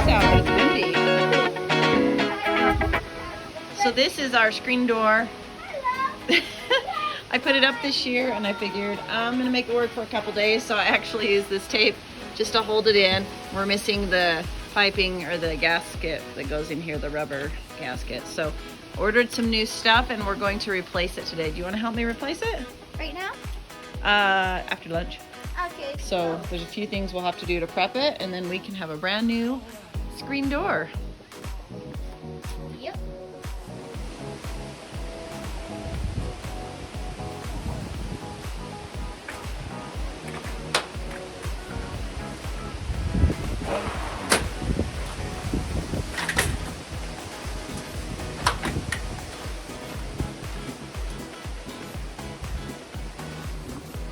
out, but it's windy. So this is our screen door. I put it up this year and I figured I'm gonna make it work for a couple days, so I actually use this tape just to hold it in. We're missing the piping or the gasket that goes in here, the rubber gasket. So ordered some new stuff and we're going to replace it today. Do you want to help me replace it? Right now? After lunch. Okay. So there's a few things we'll have to do to prep it, and then we can have a brand new screen door. Yep.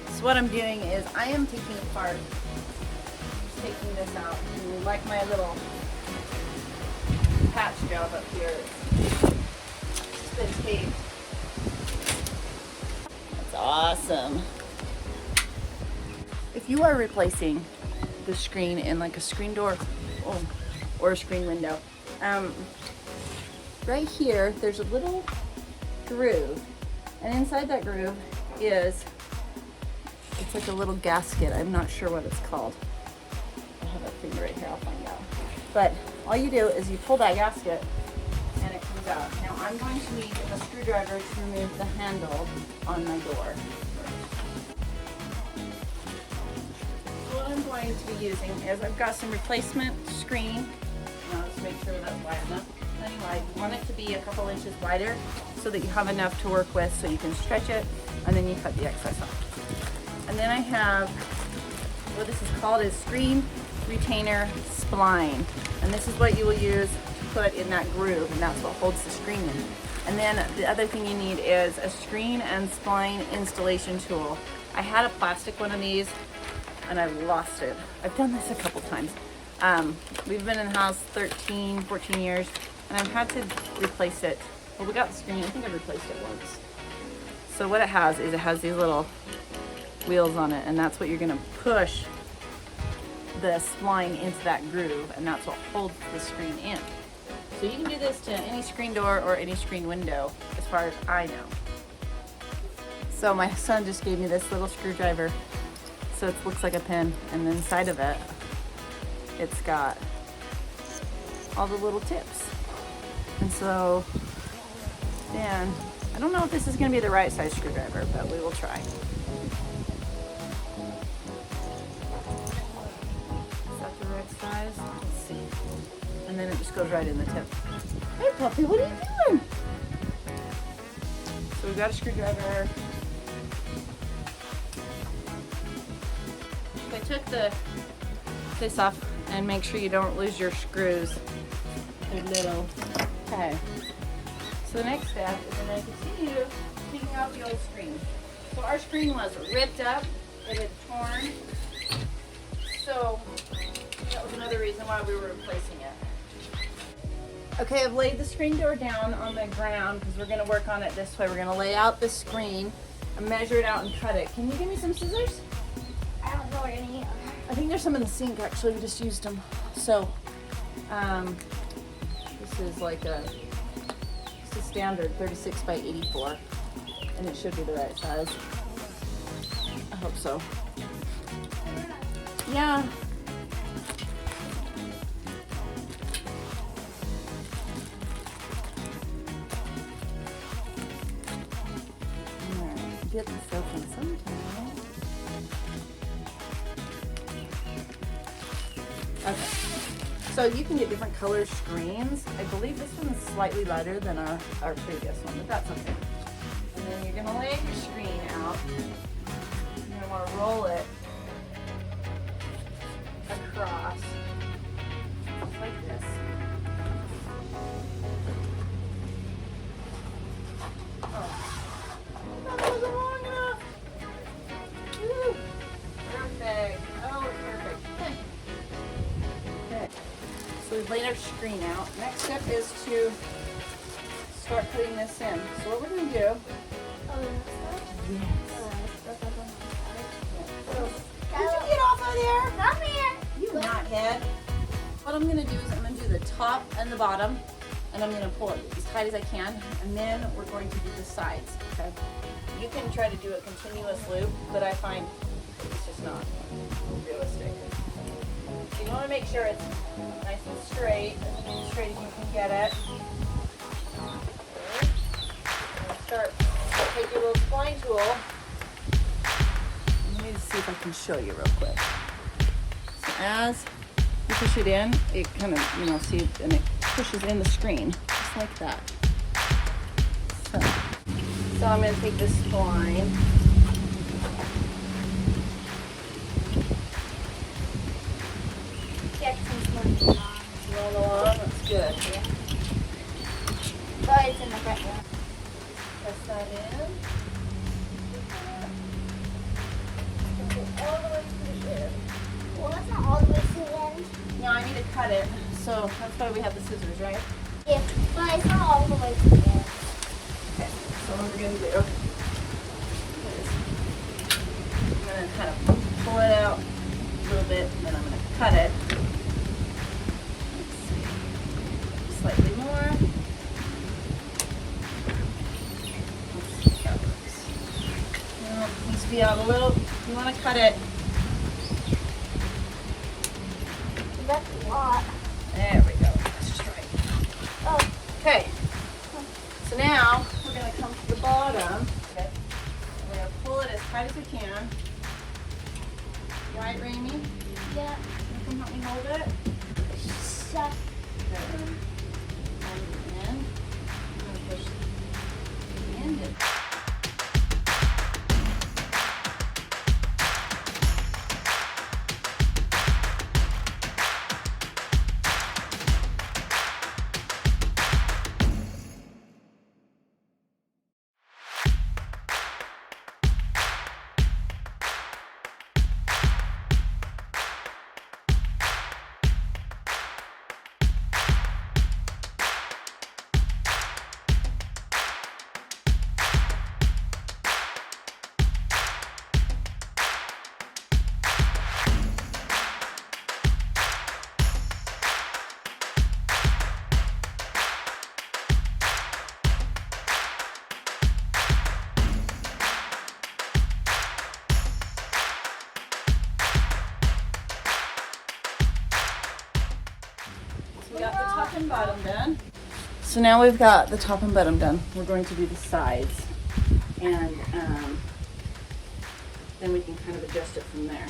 So what I'm doing is I am taking apart, just taking this out, and like my little patch job up here, it's been taped. That's awesome. If you are replacing the screen in like a screen door or a screen window, right here there's a little groove, and inside that groove is, it's like a little gasket. I'm not sure what it's called. I have a thing right here, I'll find out. But all you do is you pull that gasket and it comes out. Now I'm going to need a screwdriver to remove the handle on my door. So what I'm going to be using is I've got some replacement screen. Now let's make sure that's wide enough. Anyway, you want it to be a couple inches wider so that you have enough to work with so you can stretch it, and then you cut the excess off. And then I have, what this is called is screen retainer spline. And this is what you will use to put in that groove, and that's what holds the screen in. And then the other thing you need is a screen and spline installation tool. I had a plastic one of these and I lost it. I've done this a couple times. We've been in the house 13, 14 years, and I've had to replace it. Well, we got the screen, I think I replaced it once. So what it has is it has these little wheels on it, and that's what you're gonna push the spline into that groove, and that's what holds the screen in. So you can do this to any screen door or any screen window, as far as I know. So my son just gave me this little screwdriver, so it looks like a pin, and inside of it, it's got all the little tips. And so then, I don't know if this is gonna be the right size screwdriver, but we will try. Size. Let's see. And then it just goes right in the tip. Hey puppy, what are you doing? So we've got a screwdriver. I took this off, and make sure you don't lose your screws. They're little. Okay. So the next step is I'm going to continue taking out the old screen. So our screen was ripped up. It had torn. So that was another reason why we were replacing it. Okay, I've laid the screen door down on the ground because we're going to work on it this way. We're going to lay out the screen and measure it out and cut it. Can you give me some scissors? I don't know any. I think there's some in the sink, actually. We just used them. So, this is like it's a standard 36 by 84, and it should be the right size. I hope so. Yeah. Get this open sometime. Okay. So you can get different color screens. I believe this one is slightly lighter than our previous one, but that's okay. And then you're gonna lay your screen out. You're gonna wanna roll it across like this. That wasn't long enough. Woo. Perfect. Oh, perfect. Okay. So we've laid our screen out. Next step is to start putting this in. So what we're going to do. Yes. So, did you get off of there? Come here. You knothead. What I'm going to do is I'm going to do the top and the bottom, and I'm going to pull it as tight as I can, and then we're going to do the sides, okay? You can try to do a continuous loop, but I find it's just not realistic. So you want to make sure it's nice and straight as you can get it. Okay. Start, take your little spline tool. Let me see if I can show you real quick. So as you push it in, it kind of, you know, see, and it pushes in the screen, just like that. So I'm going to take this spline. Check some more. Roll along, that's good. Yeah. Oh, it's in the front one. Press that in. All the way to the end. Well, that's not all the way to the end. No, I need to cut it, so that's why we have the scissors, right? Yeah, but it's not all the way to the end. Okay, so what we're going to do is I'm going to kind of pull it out a little bit, and then I'm going to cut it. Let's see, slightly more. Let's see if that works. No, it needs to be out a little. You want to cut it. That's a lot. There we go. That's just right. Oh, Okay. So now we're going to come to the bottom. Okay. We're going to pull it as tight as we can. Right, Raimi? yeah. You can help me hold it. Shut. Okay. And then I'm going to push the end in. We got the top and bottom done. So now we've got the top and bottom done. We're going to do the sides, and then we can kind of adjust it from there.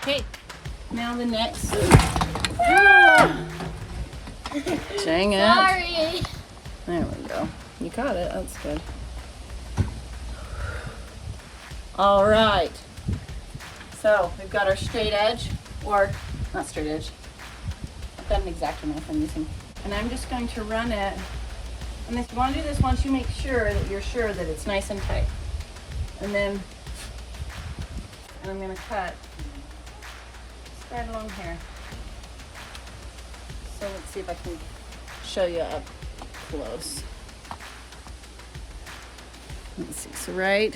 Okay, now the next. Dang it. Sorry. There we go. You got it. That's good. All right. So we've got our straight edge, or not straight edge. I've got an X-Acto knife I'm using. And I'm just going to run it. And if you want to do this once you make sure that you're sure that it's nice and tight. And then, I'm going to cut just right along here. So let's see if I can show you up close. Let's see, so right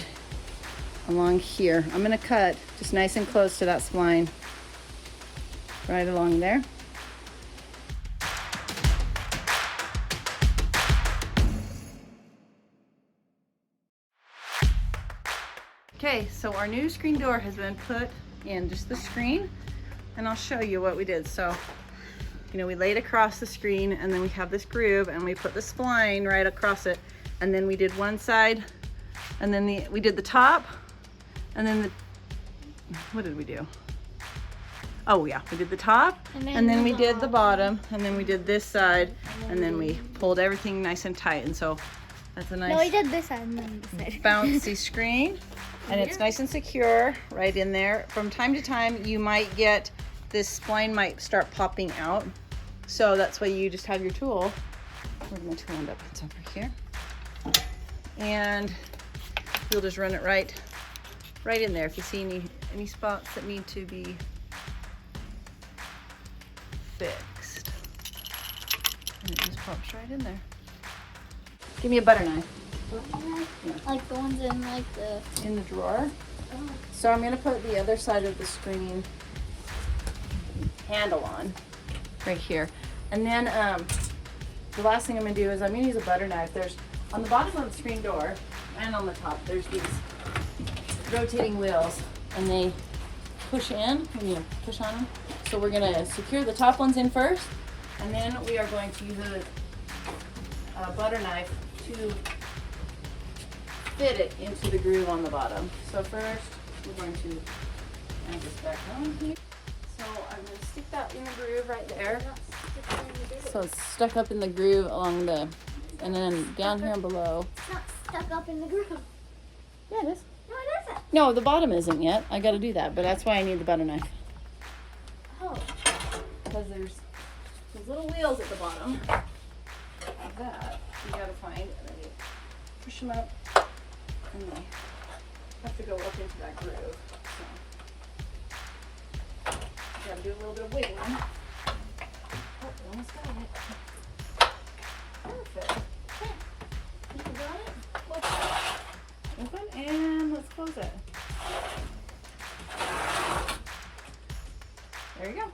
along here, I'm going to cut just nice and close to that spline. Right along there. Okay, so our new screen door has been put in, just the screen, and I'll show you what we did. So, you know, we laid across the screen, and then we have this groove, and we put the spline right across it, and then we did one side, and then we did the top, and then what did we do? Oh yeah, we did the top, and then we did the bottom, and then we did this side, and then we pulled everything nice and tight, and so that's a nice No, we did this side and then this side. bouncy screen, and it's nice and secure right in there. From time to time, you might get this spline might start popping out, so that's why you just have your tool. Where'd my tool end up? It's over here, and you'll just run it right in there. If you see any spots that need to be fixed, and it just pops right in there. Give me a butter knife. Yeah. Like the ones in like in the drawer. Oh. So I'm gonna put the other side of the screen handle on right here, and then the last thing I'm gonna do is I'm gonna use a butter knife. There's on the bottom of the screen door and on the top there's these rotating wheels, and they push in when you push on them. So we're gonna secure the top ones in first, and then we are going to use a butter knife to fit it into the groove on the bottom. So first, we're going to add this back on here. So I'm going to stick that in the groove right there. So it's stuck up in the groove along the, and then down here and below. It's not stuck up in the groove. Yeah, it is. No, it isn't. No, the bottom isn't yet. I got to do that, but that's why I need the butter knife. Oh. Because there's these little wheels at the bottom. Like that. You got to find, and then you push them up. And they have to go up into that groove. So, you gotta do a little bit of wiggling. Oh, almost got it. Perfect. Okay. You got it? Open and let's close it. There you go.